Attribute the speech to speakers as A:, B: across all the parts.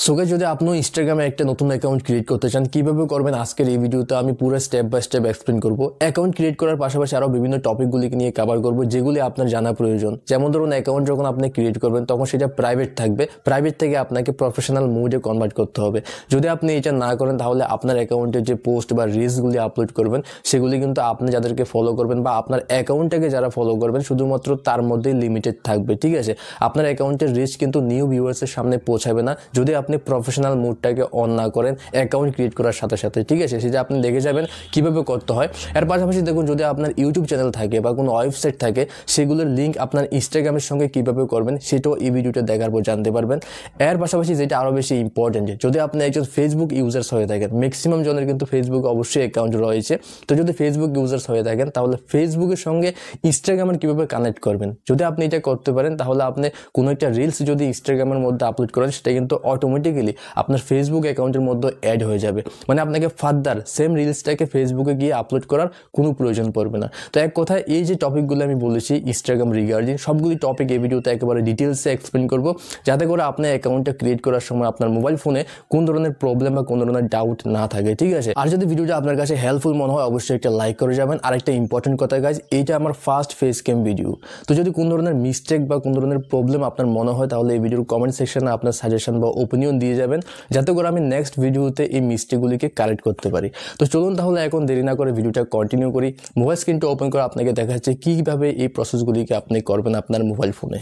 A: So guys যদি আপনি ইনস্টাগ্রামে একটা নতুন অ্যাকাউন্ট ক্রিয়েট করতে চান কিভাবে করবেন আজকের এই ভিডিওতে আমি পুরো স্টেপ বাই স্টেপ এক্সপ্লেইন করব। অ্যাকাউন্ট ক্রিয়েট করার পাশাপাশি আরো বিভিন্ন টপিকগুলিকে নিয়ে কভার করব যেগুলি আপনার জানা প্রয়োজন। যেমন ধরুন অ্যাকাউন্ট যখন আপনি ক্রিয়েট করবেন তখন সেটা প্রাইভেট থাকবে, প্রাইভেট থেকে আপনাকে প্রফেশনাল মোডে কনভার্ট করতে হবে। যদি আপনি এটা না করেন তাহলে আপনার অ্যাকাউন্টে যে পোস্ট বা রিলসগুলি আপলোড করবেন সেগুলি কিন্তু আপনি যাদেরকে ফলো করবেন বা আপনার অ্যাকাউন্টটাকে যারা ফলো করবেন শুধুমাত্র তার মধ্যেই লিমিটেড থাকবে। ঠিক আছে, আপনার অ্যাকাউন্টের রিচ কিন্তু নিউ ভিউয়ার্সের সামনে পৌঁছাবে না যদি আপনি প্রফেশনাল মোডটাকে অন না করেন অ্যাকাউন্ট ক্রিয়েট করার সাথে সাথে। ঠিক আছে, সেটা আপনি দেখে যাবেন কিভাবে করতে হয়। এর পাশাপাশি দেখুন যদি আপনার ইউটিউব চ্যানেল থাকে বা কোনো ওয়েবসাইট থাকে সেগুলোর লিঙ্ক আপনার ইনস্টাগ্রামের সঙ্গে কিভাবে করবেন সেটাও এই ভিডিওটা দেখার পর জানতে পারবেন। এর পাশাপাশি যেটা আরও বেশি ইম্পর্টেন্ট, যদি আপনি একজন ফেসবুক ইউজার্স হয়ে থাকেন, ম্যাক্সিমাম জনের কিন্তু ফেসবুকে অবশ্যই অ্যাকাউন্ট রয়েছে, তো যদি ফেসবুক ইউজার্স হয়ে থাকেন তাহলে ফেসবুকের সঙ্গে ইনস্টাগ্রামের কীভাবে কানেক্ট করবেন যদি আপনি এটা করতে পারেন তাহলে আপনি কোনো একটা রিলস যদি ইনস্টাগ্রামের মধ্যে আপলোড করেন সেটা কিন্তু অটোমেটিক্যালি আপনার ফেসবুক অ্যাকাউন্টের মধ্যে অ্যাড হয়ে যাবে। মানে আপনাকে ফার্দার সেম রিলসটাকে ফেসবুকে গিয়ে আপলোড করার কোনো প্রয়োজন পড়বে না। তো এক কথায় এই যে টপিকগুলো আমি বলেছি ইনস্টাগ্রাম রিগার্ডিং সবগুলি টপিক এই ভিডিওতে একেবারে ডিটেলসে এক্সপ্লেন করব যাতে করে আপনার অ্যাকাউন্টটা ক্রিয়েট করার সময় আপনার মোবাইল ফোনে কোন ধরনের প্রবলেম বা কোন ধরনের ডাউট না থাকে। ঠিক আছে, আর যদি ভিডিওটা আপনার কাছে হেল্পফুল মনে হয় অবশ্যই একটা লাইক করে যাবেন। আর একটা ইম্পর্টেন্ট কথা গাইজ, এইটা আমার ফার্স্ট ফেস ক্যাম ভিডিও, তো যদি কোন ধরনের মিস্টেক বা কোন ধরনের প্রবলেম আপনার মনে হয় তাহলে এই ভিডিওর কমেন্ট সেকশনে আপনার সাজেশন বা ওপিনিয়ন দিয়ে যাবেন যাতে করে আমি নেক্সট ভিডিওতে এই মিস্টেকগুলিকে কারেক্ট করতে পারি। তো চলুন তাহলে এখন দেরি না করে ভিডিওটা কন্টিনিউ করি। মোবাইল স্ক্রিনটা ওপেন করে আপনাকে দেখা যাচ্ছে কীভাবে এই প্রসেসগুলিকে আপনি করবেন আপনার মোবাইল ফোনে।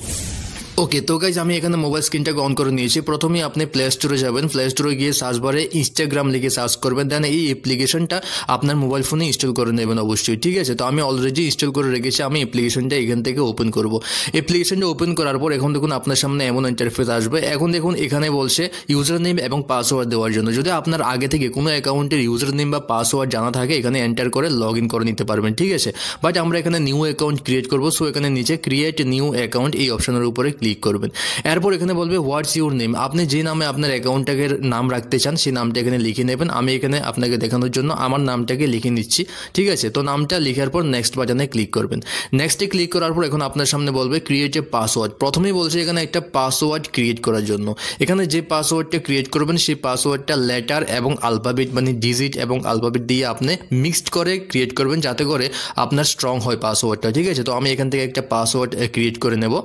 A: ওকে, তো গাইজ আমি এখানে মোবাইল স্ক্রিনটাকে অন করে নিয়েছি। প্রথমেই আপনি প্লে স্টোরে যাবেন, প্লে স্টোরে গিয়ে সার্চ বারে ইনস্টাগ্রাম লিখে সার্চ করবেন, দেন এই অ্যাপ্লিকেশনটা আপনার মোবাইল ফোনে ইনস্টল করে নেবেন অবশ্যই। ঠিক আছে, তো আমি অলরেডি ইনস্টল করে রেখেছি, আমি অ্যাপ্লিকেশনটা এখান থেকে ওপেন করব। অ্যাপ্লিকেশনটা ওপেন করার পর এখন দেখুন আপনার সামনে এমন ইন্টারফেস আসবে। এখন দেখুন এখানে বলছে ইউজার নেম এবং পাসওয়ার্ড দেওয়ার জন্য। যদি আপনার আগে থেকে কোনো অ্যাকাউন্টের ইউজার নেম বা পাসওয়ার্ড জানা থাকে এখানে এন্টার করে লগ ইন করে নিতে পারবেন। ঠিক আছে, বাট আমরা এখানে নিউ অ্যাকাউন্ট ক্রিয়েট করবো, সো এখানে নিচে ক্রিয়েট নিউ অ্যাকাউন্ট এই অপশনের উপরে ক্লিক করবেন। এরপর এখানে বলবে হোয়াটস ইউর নেম, আপনি যে নামে আপনার অ্যাকাউন্টটাকে নাম রাখতে চান সেই নামটা এখানে লিখে নেবেন। আমি এখানে আপনাকে দেখানোর জন্য আমার নামটাকে লিখে নিচ্ছি। ঠিক আছে, তো নামটা লেখার পর নেক্সট বাটনে ক্লিক করবেন। নেক্সটে ক্লিক করার পর এখন আপনার সামনে বলবে ক্রিয়েট এ পাসওয়ার্ড। প্রথমেই বলছে এখানে একটা পাসওয়ার্ড ক্রিয়েট করার জন্য। এখানে যে পাসওয়ার্ডটা ক্রিয়েট করবেন সেই পাসওয়ার্ডটা লেটার এবং আলফাবেট মানে ডিজিট এবং আলফাবেট দিয়ে আপনি মিক্সড করে ক্রিয়েট করবেন যাতে করে আপনার স্ট্রং হয় পাসওয়ার্ডটা। ঠিক আছে, তো আমি এখান থেকে একটা পাসওয়ার্ড ক্রিয়েট করে নেব।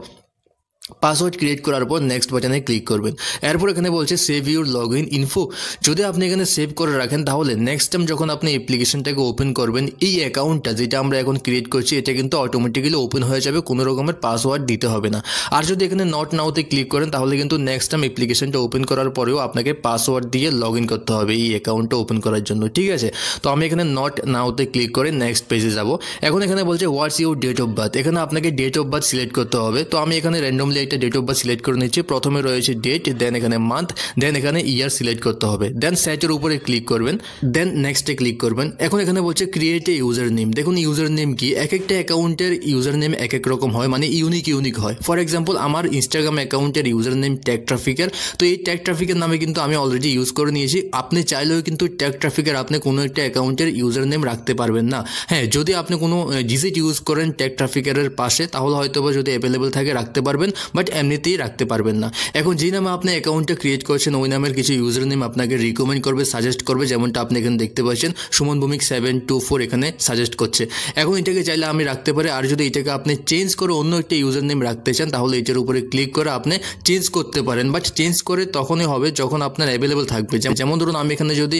A: পাসওয়ার্ড ক্রিয়েট করার পর নেক্সট বাটনে ক্লিক করবেন। এরপর এখানে বলছে save your log in info. যদি আপনি এখানে সেভ করে রাখেন তাহলে নেক্সট টাইম যখন আপনি অ্যাপ্লিকেশনটাকে ওপেন করবেন এই অ্যাকাউন্টটা যেটা আমরা এখন ক্রিয়েট করছি এটা কিন্তু অটোমেটিক্যালি ওপেন হয়ে যাবে, কোনো রকমের পাসওয়ার্ড দিতে হবে না। আর যদি এখানে নট নাওতে ক্লিক করেন তাহলে কিন্তু নেক্সট টাইম অ্যাপ্লিকেশনটা ওপেন করার পরেও আপনাকে পাসওয়ার্ড দিয়ে লগ ইন করতে হবে এই অ্যাকাউন্টটা ওপেন করার জন্য। ঠিক আছে, তো আমি এখানে নট নাওতে ক্লিক করে নেক্সট পেজে যাব। এখন এখানে বলছে what's your date of birth, এখানে আপনাকে ডেট অফ বার্থ সিলেক্ট করতে হবে। তো আমি এখানে র্যান্ডমলি একটা ডেট অফ বার্থ সিলেক্ট করে নিচ্ছি। প্রথমে রয়েছে ডেট, দেন এখানে মান্থ, দেন এখানে ইয়ার সিলেক্ট করতে হবে, দেন সেটের উপরে ক্লিক করবেন, দেন নেক্সটে ক্লিক করবেন। এখন এখানে বলছে ক্রিয়েট এ ইউজার নেম। দেখুন ইউজার নেম কি, এক একটা অ্যাকাউন্টের ইউজার নেম এক এক রকম হয়, মানে ইউনিক হয়। ফর এক্সাম্পল আমার ইনস্টাগ্রাম অ্যাকাউন্টের ইউজার নেম ট্যাগ ট্রাফিকার, তো এই ট্যাগ ট্রাফিকের নামে কিন্তু আমি অলরেডি ইউজ করে নিয়েছি। আপনি চাইলেও কিন্তু ট্যাগ ট্রাফিকার আপনি কোনো একটা অ্যাকাউন্টের ইউজার নেম রাখতে পারবেন না। হ্যাঁ, যদি আপনি কোনো ডিজিট ইউজ করেন ট্যাগ ট্রাফিকারের পাশে তাহলে হয়তো বা যদি অ্যাভেলেবেল থাকে রাখতে পারবেন, বাট এমনিতেই রাখতে পারবেন না। এখন যে নামে আপনি অ্যাকাউন্টটা ক্রিয়েট করছেন ওই নামের কিছু ইউজার নেম আপনাকে রিকমেন্ড করবে, সাজেস্ট করবে, যেমনটা আপনি এখানে দেখতে পাচ্ছেন সুমন ভৌমিক 724 এখানে সাজেস্ট করছে। এখন এটাকে চাইলে আমি রাখতে পারি, আর যদি এটাকে আপনি চেঞ্জ করে অন্য একটা ইউজার নেম রাখতে চান তাহলে এটার উপরে ক্লিক করে আপনি চেঞ্জ করতে পারেন, বাট চেঞ্জ করে তখনই হবে যখন আপনার অ্যাভেলেবেল থাকবে। যেমন ধরুন আমি এখানে যদি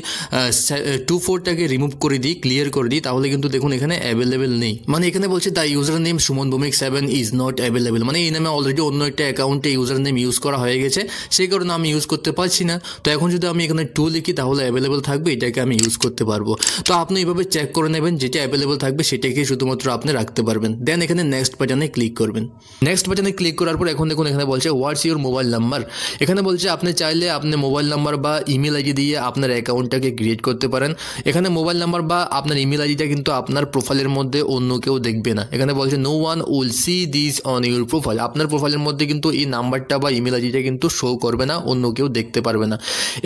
A: 24টাকে রিমুভ করে দিই, ক্লিয়ার করে দিই, তাহলে কিন্তু দেখুন এখানে অ্যাভেলেবেল নেই। মানে এখানে বলছে the user name Suman Bhowmik 7 is not available, মানে এই নামে অলরেডি অন্য একটা অ্যাকাউন্টে ইউজার নেম ইউজ করা হয়ে গেছে, সেই কারণে আমি ইউজ করতে পারছি না। তো এখন যদি আমি এখানে 2 লিখি তাহলে অ্যাভেলেবল থাকবে, এটাকে আমি ইউজ করতে পারবো। তো আপনি এইভাবে চেক করে নেবেন, যেটা অ্যাভেলেবল থাকবে সেটাকে শুধুমাত্র আপনি রাখতে পারবেন। দেন এখানে নেক্সট বাটনে ক্লিক করবেন। নেক্সট বাটনে ক্লিক করার পর এখন দেখুন এখানে বলছে হোয়াটস ইউর মোবাইল নাম্বার। এখানে বলছে আপনি চাইলে আপনি মোবাইল নাম্বার বা ইমেল আইডি দিয়ে আপনার অ্যাকাউন্টটাকে ক্রিয়েট করতে পারেন। এখানে মোবাইল নাম্বার বা আপনার ইমেল আইডিটা কিন্তু আপনার প্রোফাইলের মধ্যে অন্য কেউ দেখবে না। এখানে বলছে no one will see this on your profile, আপনার প্রোফাইলের মধ্যে কিন্তু এই নাম্বারটা বা ইমেল আইডিটা কিন্তু শো করবে না, অন্য কেউ দেখতে পারবে না।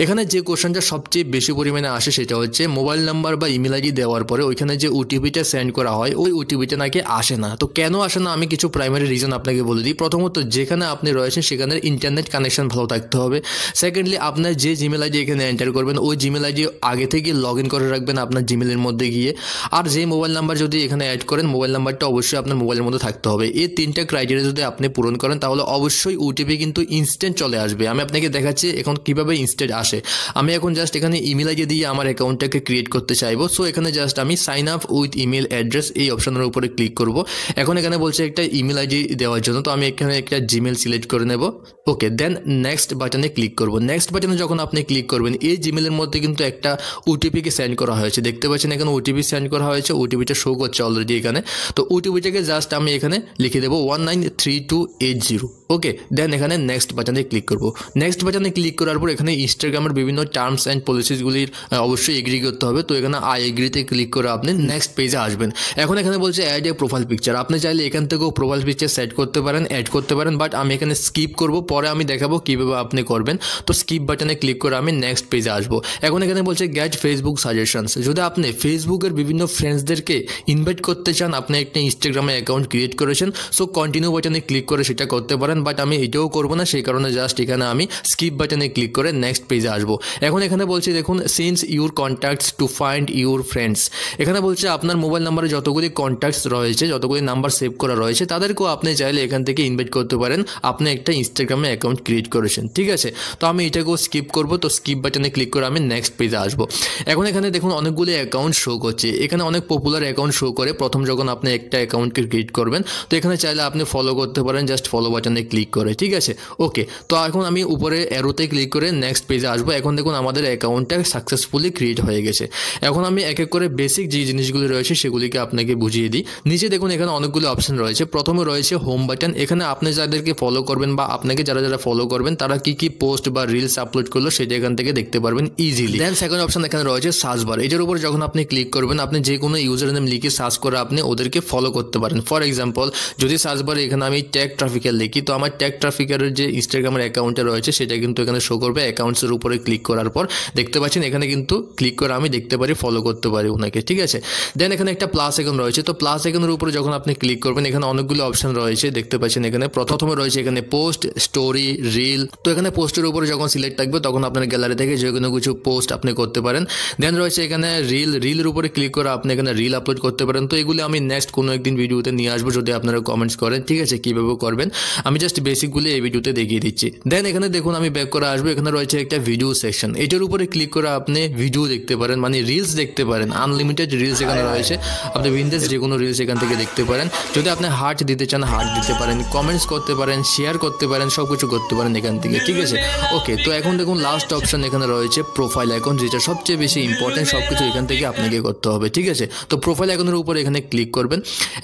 A: এখানে যে কোশ্চেনটা সবচেয়ে বেশি পরিমাণে আসে সেটা হচ্ছে মোবাইল নাম্বার বা ইমেল আইডি দেওয়ার পরে ওইখানে যে ওটিপিটা সেন্ড করা হয় ওই ওটিপিটা নাকি আসে না। তো কেন আসে না আমি কিছু প্রাইমারি রিজন আপনাকে বলে দিই। প্রথমত যেখানে আপনি রয়েছেন সেখানে ইন্টারনেট কানেকশন ভালো থাকতে হবে। সেকেন্ডলি আপনার যে জিমেল আইডি এখানে এন্টার করবেন ওই জিমেল আইডি আগে থেকে লগ ইন করে রাখবেন আপনার জিমেলের মধ্যে গিয়ে। আর যে মোবাইল নাম্বার যদি এখানে অ্যাড করেন মোবাইল নাম্বারটা অবশ্যই আপনার মোবাইলের মধ্যে থাকতে হবে। এই তিনটা ক্রাইটেরিয়া যদি আপনি পূরণ করেন তাহলে অবশ্যই ওটিপি কিন্তু ইনস্ট্যান্ট চলে আসবে। আমি আপনাকে দেখাচ্ছি এখন কিভাবে ইনস্ট্যান্ট আসে। আমি এখন জাস্ট এখানে ইমেল আইডি দিয়ে আমার অ্যাকাউন্টটাকে ক্রিয়েট করতে চাইবো। সো এখানে জাস্ট আমি sign up with email address এই অপশনের উপরে ক্লিক করব। এখন এখানে বলছে একটা ইমেল আইডি দেওয়ার জন্য, তো আমি এখানে একটা জিমেল সিলেক্ট করে নেব। ওকে, দেন নেক্সট বাটনে ক্লিক করব। নেক্সট বাটনে যখন আপনি ক্লিক করবেন এই জিমেলের মধ্যে কিন্তু একটা ওটিপিকে সেন্ড করা হয়েছে, দেখতে পাচ্ছেন এখানে ওটিপি সেন্ড করা হয়েছে, ওটিপিটা শো করছে অলরেডি এখানে। তো ওটিপিটাকে জাস্ট আমি এখানে লিখে দেবো 193280। ওকে, দেন এখানে নেক্সট বাটনে ক্লিক করব। নেক্সট বাটনে ক্লিক করার পর এখানে ইনস্টাগ্রামের বিভিন্ন টার্মস অ্যান্ড পলিসিসগুলির অবশ্যই এগ্রি করতে হবে। তো এখানে আই এগ্রিতে ক্লিক করে আপনি নেক্সট পেজে আসবেন। এখন এখানে বলছে অ্যাড এ প্রোফাইল পিকচার। আপনি চাইলে এখান থেকেও প্রোফাইল পিকচার সেট করতে পারেন, অ্যাড করতে পারেন, বাট আমি এখানে স্কিপ করব, পরে আমি দেখাবো কীভাবে আপনি করবেন। তো স্কিপ বাটনে ক্লিক করে আমি নেক্সট পেজে আসবো। এখন এখানে বলছে গেট ফেসবুক সাজেশনস। যদি আপনি ফেসবুকের বিভিন্ন ফ্রেন্ডসদেরকে ইনভাইট করতে চান, আপনি একটা ইনস্টাগ্রামে অ্যাকাউন্ট ক্রিয়েট করেছেন, সো কন্টিনিউ বাটনে ক্লিক করে সেটা করতে পারেন, বাট আমি এটাও করবো না, সেই কারণে জাস্ট এখানে আমি স্কিপ বাটনে ক্লিক করে নেক্সট পেজে আসবো। এখন এখানে বলছে দেখুন since your contacts to find your friends. এখানে বলছে আপনার মোবাইল নাম্বারে যতগুলি কন্ট্যাক্টস রয়েছে, যতগুলি নাম্বার সেভ করা রয়েছে তাদেরকেও আপনি চাইলে এখান থেকে ইনভাইট করতে পারেন। আপনি একটা ইনস্টাগ্রামে অ্যাকাউন্ট ক্রিয়েট করেছেন, ঠিক আছে। তো আমি এটাকেও স্কিপ করবো, তো স্কিপ বাটনে ক্লিক করে আমি নেক্সট পেজে আসবো। এখন এখানে দেখুন অনেকগুলি অ্যাকাউন্ট শো করছে, এখানে অনেক পপুলার অ্যাকাউন্ট শো করে প্রথম যখন আপনি একটা অ্যাকাউন্টকে ক্রিয়েট করবেন। তো এখানে চাইলে আপনি ফলো করতে পারেন জাস্ট ফলো বাটনে ক্লিক করে, ঠিক আছে। ওকে, তো এখন আমি উপরে অ্যারোতে ক্লিক করে নেক্সট পেজে আসবো। এখন দেখুন আমাদের অ্যাকাউন্টটা সাকসেসফুলি ক্রিয়েট হয়ে গেছে। এখন আমি এক এক করে বেসিক যে জিনিসগুলি রয়েছে সেগুলিকে আপনাকে বুঝিয়ে দিই। নিচে দেখুন এখানে অনেকগুলো অপশন রয়েছে। প্রথমে রয়েছে হোম বাটন। এখানে আপনি যাদেরকে ফলো করবেন বা আপনাকে যারা যারা ফলো করবেন তারা কি কি পোস্ট বা রিলস আপলোড করলো সেটা এখান থেকে দেখতে পারবেন ইজিলি। দেন সেকেন্ড অপশন এখানে রয়েছে সার্চ বার। এটার উপর যখন আপনি ক্লিক করবেন আপনি যে কোনো ইউজার নেম লিখে সার্চ করে আপনি ওদেরকে ফলো করতে পারেন। ফর এক্সাম্পল যদি সার্চ বারে এখানে আমি ট্যাগ ট্রাফিকার লিখি, তো আমার ট্যাগ ট্রাফিকারের যে ইনস্টাগ্রামের অ্যাকাউন্টটা রয়েছে সেটা কিন্তু এখানে শো করবে। অ্যাকাউন্টসের উপরে ক্লিক করার পর দেখতে পাচ্ছেন এখানে কিন্তু ক্লিক করে আমি দেখতে পারি, ফলো করতে পারি ওনাকে, ঠিক আছে। দেন এখানে একটা প্লাস আইকন রয়েছে। তো প্লাস আইকনের উপরে যখন আপনি ক্লিক করবেন এখানে অনেকগুলো অপশন রয়েছে, দেখতে পাচ্ছেন এখানে প্রথমে রয়েছে এখানে পোস্ট, স্টোরি, রিল। তো এখানে পোস্টের উপরে যখন সিলেক্ট থাকবে তখন আপনার গ্যালারি থেকে যে কোনো কিছু পোস্ট আপনি করতে পারেন। দেন রয়েছে এখানে রিল, রিলের উপরে ক্লিক করে আপনি এখানে রিল আপলোড করতে পারেন। তো এগুলি আমি নেক্সট কোনো একদিন ভিডিওতে নিয়ে আসবো যদি আপনারা কমেন্টস করেন, ঠিক আছে, কীভাবে করবেন। আমি জাস্ট বেসিকগুলি এই ভিডিওতে দেখিয়ে দিচ্ছি। দেন এখানে দেখুন আমি ব্যাক করে আসবো, এখানে রয়েছে একটা ভিডিও সেকশন। এটার উপরে ক্লিক করে আপনি ভিডিও দেখতে পারেন, মানে রিলস দেখতে পারেন। আনলিমিটেড রিলস এখানে রয়েছে, আপনি উইন্ডোজ যে কোনো রিলস এখান থেকে দেখতে পারেন। যদি আপনি হার্ট দিতে চান হার্ট দিতে পারেন, কমেন্টস করতে পারেন, শেয়ার করতে পারেন, সব কিছু করতে পারেন এখান থেকে, ঠিক আছে। ওকে, তো এখন দেখুন লাস্ট অপশন এখানে রয়েছে প্রোফাইল আইকন, যেটা সবচেয়ে বেশি ইম্পর্টেন্ট। সব কিছু এখান থেকে আপনাকে করতে হবে, ঠিক আছে। তো প্রোফাইল আইকনের উপরে এখানে ক্লিক করবেন।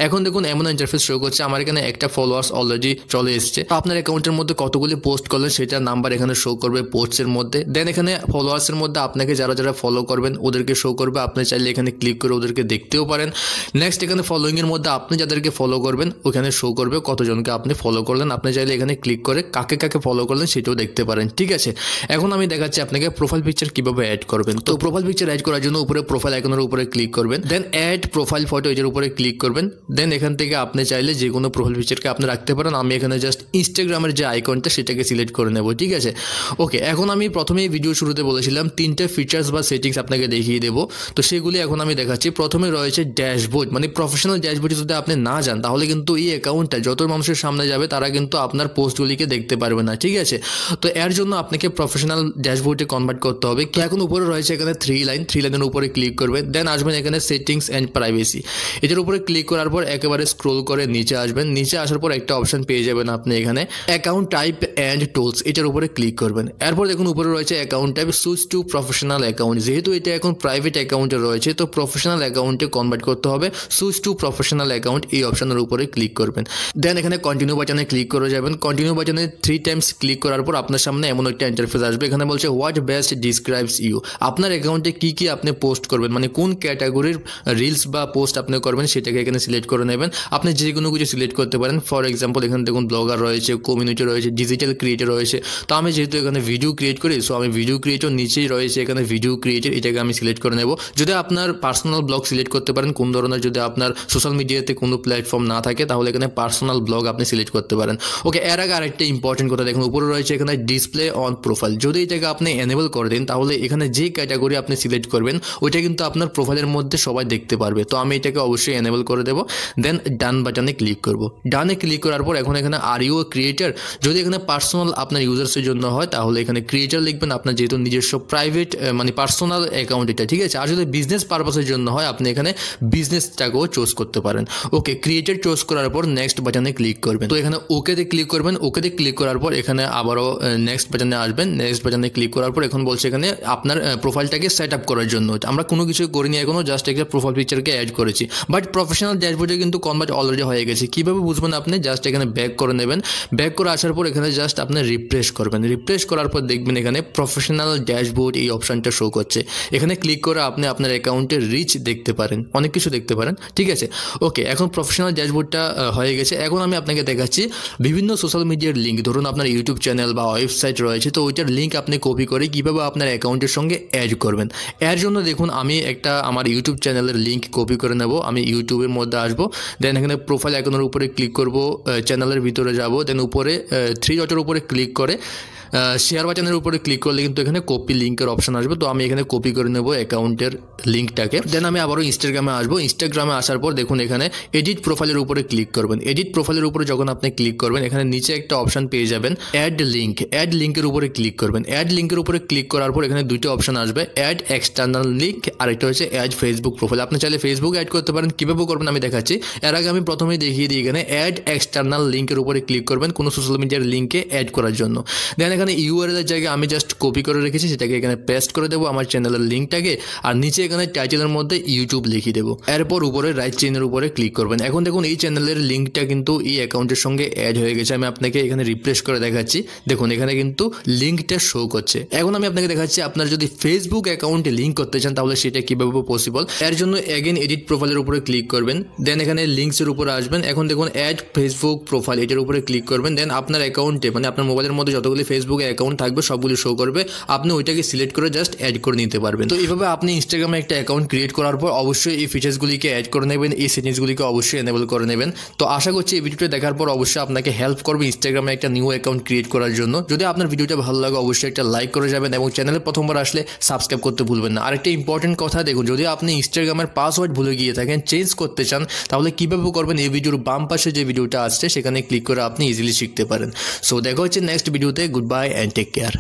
A: এখন দেখুন এমন ইন্টারফেস শো করছে, আমার এখানে একটা ফলোয়ার্স অলরেডি চলে এসেছে। আপনার অ্যাকাউন্টের মধ্যে কতগুলি পোস্ট করলেন সেটার নাম্বার এখানে শো করবে পোস্টের মধ্যে। দেন এখানে ফলোয়ার্সের মধ্যে আপনাকে যারা যারা ফলো করবেন ওদেরকে শো করবে। আপনি চাইলে এখানে ক্লিক করে ওদেরকে দেখতেও পারেন। নেক্সট এখানে ফলোইংয়ের মধ্যে আপনি যাদেরকে ফলো করবেন ওখানে শো করবে কতজনকে আপনি ফলো করলেন। আপনি চাইলে এখানে ক্লিক করে কাকে কাকে ফলো করলেন সেটাও দেখতে পারেন, ঠিক আছে। এখন আমি দেখাচ্ছি আপনাকে প্রোফাইল পিকচার কিভাবে অ্যাড করবেন। তো প্রোফাইল পিকচার অ্যাড করার জন্য উপরে প্রোফাইল আইকনের উপরে ক্লিক করবেন। দেন অ্যাড প্রোফাইল ফটো এটার উপরে ক্লিক করবেন। দেন এখান থেকে আপনি চাইলে যে কোনো প্রোফাইল পিকচারকে আপনি রাখতে পারেন। আমি এখানে জাস্ট ইনস্টাগ্রামের যে আইকনটা সেটাকে সিলেক্ট করে নেব, ঠিক আছে। ওকে, এখন আমি প্রথমেই ভিডিও শুরুতে বলেছিলাম তিনটে ফিচার্স বা সেটিংস আপনাকে দেখিয়ে দেবো, তো সেগুলি এখন আমি দেখাচ্ছি। প্রথমে রয়েছে ড্যাশবোর্ড, মানে প্রফেশনাল ড্যাশবোর্ড। যদি আপনি না যান তাহলে কিন্তু এই অ্যাকাউন্টটা যত মানুষের সামনে যাবে তারা কিন্তু আপনার পোস্টগুলিকে দেখতে পারবে না, ঠিক আছে। তো এর জন্য আপনাকে প্রফেশনাল ড্যাশবোর্ডে কনভার্ট করতে হবে। তো এখন উপরে রয়েছে এখানে থ্রি লাইনের উপরে ক্লিক করবেন। দেন আসবেন এখানে সেটিংস অ্যান্ড প্রাইভেসি, এটার উপরে ক্লিক করার পর একেবারে স্ক্রোল করে নিচে আসবেন। নিচে আসার পর একটা অপশন পেয়ে যাবেন আপনি এখানে অ্যাকাউন্ট টাইপ অ্যান্ড টুলস, এটার উপরে ক্লিক করবেন। এরপর দেখুন উপরে রয়েছে account type switch to professional account. যেহেতু এটা এখন প্রাইভেট অ্যাকাউন্টে রয়েছে তো প্রফেশনাল অ্যাকাউন্টে কনভার্ট করতে হবে। সুইচ টু প্রফেশনাল অ্যাকাউন্ট এই অপশনের উপরে ক্লিক করবেন। দেন এখানে কন্টিনিউ বাটনে ক্লিক করে যাবেন। কন্টিনিউ বাটনে 3 টাইমস ক্লিক করার পর আপনার সামনে এমন একটা ইন্টারফেস আসবে। এখানে বলছে হোয়াট বেস্ট ডিসক্রাইবস ইউ। আপনার অ্যাকাউন্টে কী কী আপনি পোস্ট করবেন, মানে কোন ক্যাটাগরির রিলস বা পোস্ট আপনি করবেন সেটাকে এখানে সিলেক্ট করে নেবেন। আপনি যে কোনো কিছু সিলেক্ট করতে পারেন। ফর এক্সাম্পল এখানে দেখুন ব্লগার রয়েছে, কমিউনিটি রয়েছে, ডিজিটাল ক্রিয়েটর রয়েছে। তো আমি যেহেতু এখানে ভিডিও ক্রিয়েট করি, সো আমি ভিডিও ক্রিয়েটর নিচেই রয়েছে এখানে ভিডিও ক্রিয়েটর, এটাকে আমি সিলেক্ট করে নেব। যদি আপনার পার্সোনাল ব্লগ সিলেক্ট করতে পারেন, কোন ধরনের যদি আপনার সোশ্যাল মিডিয়াতে কোনো প্ল্যাটফর্ম না থাকে তাহলে এখানে পার্সোনাল ব্লগ আপনি সিলেক্ট করতে পারেন। ওকে, এর আগে আরেকটা ইম্পর্টেন্ট কথা দেখুন, উপরে রয়েছে এখানে ডিসপ্লে অন প্রোফাইল। যদি এটাকে আপনি এনেবল করে দেন তাহলে এখানে যে ক্যাটাগরি আপনি সিলেক্ট করবেন ওইটা কিন্তু আপনার প্রোফাইলের মধ্যে সবাই দেখতে পারবে। তো আমি এটাকে অবশ্যই এনেবল করে দেবো। দেন ডান বাটনে ক্লিক করব। ডানে ক্লিক করার পর এখন এখানে আর ইউ ক্রিয়েটার, যদি এখানে পার্সোনাল আপনার ইউজার্সের জন্য হয় তাহলে এখানে ক্রিয়েটার লিখবেন, আপনার যেহেতু নিজস্ব প্রাইভেট মানে পার্সোনাল অ্যাকাউন্ট এটা, ঠিক আছে। আর যদি বিজনেস পারপাসের জন্য হয় আপনি এখানে বিজনেসটাকেও চুজ করতে পারেন। ওকে, ক্রিয়েটার চুজ করার পর নেক্সট বাটনে ক্লিক করবেন। তো এখানে ওকেতে ক্লিক করবেন। ওকেতে ক্লিক করার পর এখানে আবারও নেক্সট বাটনে আসবেন। নেক্সট বাটনে ক্লিক করার পর এখন বলছে এখানে আপনার প্রোফাইলটাকে সেট আপ করার জন্য। আমরা কোনো কিছু করিনি এখনো, জাস্ট একটা প্রোফাইল পিকচারকে অ্যাড করেছি। বাট প্রফেশনাল ড্যাশবোর্ডে কিন্তু কনভার্ট অলরেডি হয়ে গেছে। কীভাবে বুঝবেন আপনি? জাস্ট এখানে ব্যাক করে নেবেন। ব্যাক করে আসার পর এখানে জাস্ট আপনি রিফ্রেশ করবেন। রিফ্রেশ করার পর দেখবেন এখানে প্রফেশনাল ড্যাশবোর্ড এই অপশানটা শো করছে। এখানে ক্লিক করে আপনি আপনার অ্যাকাউন্টের রিচ দেখতে পারেন, অনেক কিছু দেখতে পারেন, ঠিক আছে। ওকে, এখন প্রফেশনাল ড্যাশবোর্ডটা হয়ে গেছে। এখন আমি আপনাকে দেখাচ্ছি বিভিন্ন সোশ্যাল মিডিয়ার লিঙ্ক। ধরুন আপনার ইউটিউব চ্যানেল বা ওয়েবসাইট রয়েছে, তো ওইটার লিঙ্ক আপনি কপি করে কীভাবে আপনার অ্যাকাউন্টের সঙ্গে অ্যাড করবেন। এর জন্য দেখুন আমি একটা আমার ইউটিউব চ্যানেলের লিঙ্ক কপি করে নেব। আমি ইউটিউবের মধ্যে আসবো, দেন এখানে প্রোফাইল আইকনের উপরে ক্লিক করব, চ্যানেলের ভিতরে যাব, দেন উপরে 3 ডটের উপরে ক্লিক করে শেয়ার বাটনের উপরে ক্লিক করলে কিন্তু এখানে কপি লিঙ্কের অপশন আসবে। তো আমি এখানে কপি করে নেব অ্যাকাউন্টের লিঙ্কটাকে। দেন আমি আবারও ইনস্টাগ্রামে আসবো। ইনস্টাগ্রামে আসার পর দেখুন এখানে এডিট প্রোফাইলের উপরে ক্লিক করবেন। এডিট প্রোফাইলের উপরে যখন আপনি ক্লিক করবেন এখানে নিচে একটা অপশন পেয়ে যাবেন অ্যাড লিঙ্ক। অ্যাড লিঙ্কের উপরে ক্লিক করবেন। অ্যাড লিঙ্কের উপরে ক্লিক করার পর এখানে দুইটা অপশন আসবে, অ্যাড এক্সটার্নাল লিঙ্ক আর একটা হচ্ছে অ্যাড ফেসবুক প্রোফাইল। আপনি চাইলে ফেসবুক অ্যাড করতে পারেন, কীভাবে করবেন আমি দেখাচ্ছি। এর আগে আমি প্রথমেই দেখিয়ে দিই, এখানে অ্যাড এক্সটার্নাল লিঙ্কের উপরে ক্লিক করবেন কোনো সোশ্যাল মিডিয়ার লিঙ্কে অ্যাড করার জন্য। দেন এখানে ইউআরএল এর আমি জাস্ট কপি করে রেখেছি, সেটাকে এখানে পেস্ট করে দেবো আমার চ্যানেলের লিঙ্কটাকে, আর নিচে এখানে টাইটেলের মধ্যে ইউটিউব লিখে দেবো। এরপর উপরে রাইট চেইনের উপরে ক্লিক করবেন। এখন দেখুন এই চ্যানেলের লিঙ্কটা কিন্তু এই অ্যাকাউন্টের সঙ্গে অ্যাড হয়ে গেছে। আমি আপনাকে এখানে রিফ্রেশ করে দেখাচ্ছি, দেখুন এখানে কিন্তু লিঙ্কটা শো করছে। এখন আমি আপনাকে দেখাচ্ছি আপনার যদি ফেসবুক অ্যাকাউন্টে লিঙ্ক করতে চান তাহলে সেটা কীভাবে পসিবল। এর জন্য অ্যাগেন এডিট প্রোফাইলের উপরে ক্লিক করবেন, দেন এখানে লিঙ্কসের উপরে আসবেন। এখন দেখুন অ্যাড ফেসবুক প্রোফাইল, এটার উপরে ক্লিক করবেন। দেন আপনার অ্যাকাউন্টে মানে আপনার মোবাইলের মধ্যে যতগুলি ফেসবুক অ্যাকাউন্ট থাকবে সবগুলি শো করবে, আপনি ওইটাকে সিলেক্ট করে জাস্ট অ্যাড করে নিতে পারবেন। তো এইভাবে আপনি ইনস্টাগ্রামে একটা অ্যাকাউন্ট ক্রিয়েট করার পর অবশ্যই এই ফিচার্সগুলিকে অ্যাড করে নেবেন, এই সেটিংসগুলিকে অবশ্যই এনেবল করে নেবেন। তো আশা করছি এই ভিডিওটা দেখার পর অবশ্যই আপনাকে হেল্প করবে ইনস্টাগ্রামে একটা নিউ অ্যাকাউন্ট ক্রিয়েট করার জন্য। যদি আপনার ভিডিওটা ভালো লাগে অবশ্যই একটা লাইক করে যাবেন এবং চ্যানেলে প্রথমবার আসলে সাবস্ক্রাইব করতে ভুলবেন না। আরেকটা ইম্পর্টেন্ট কথা দেখুন, যদি আপনি ইনস্টাগ্রামের পাসওয়ার্ড ভুলে গিয়ে থাকেন, চেঞ্জ করতে চান, তাহলে কীভাবে করবেন এই ভিডিওর বাম পাশে যে ভিডিওটা আসছে সেখানে ক্লিক করে আপনি ইজিলি শিখতে পারেন। সো দেখা হচ্ছে নেক্সট ভিডিওতে। Good bye and take care.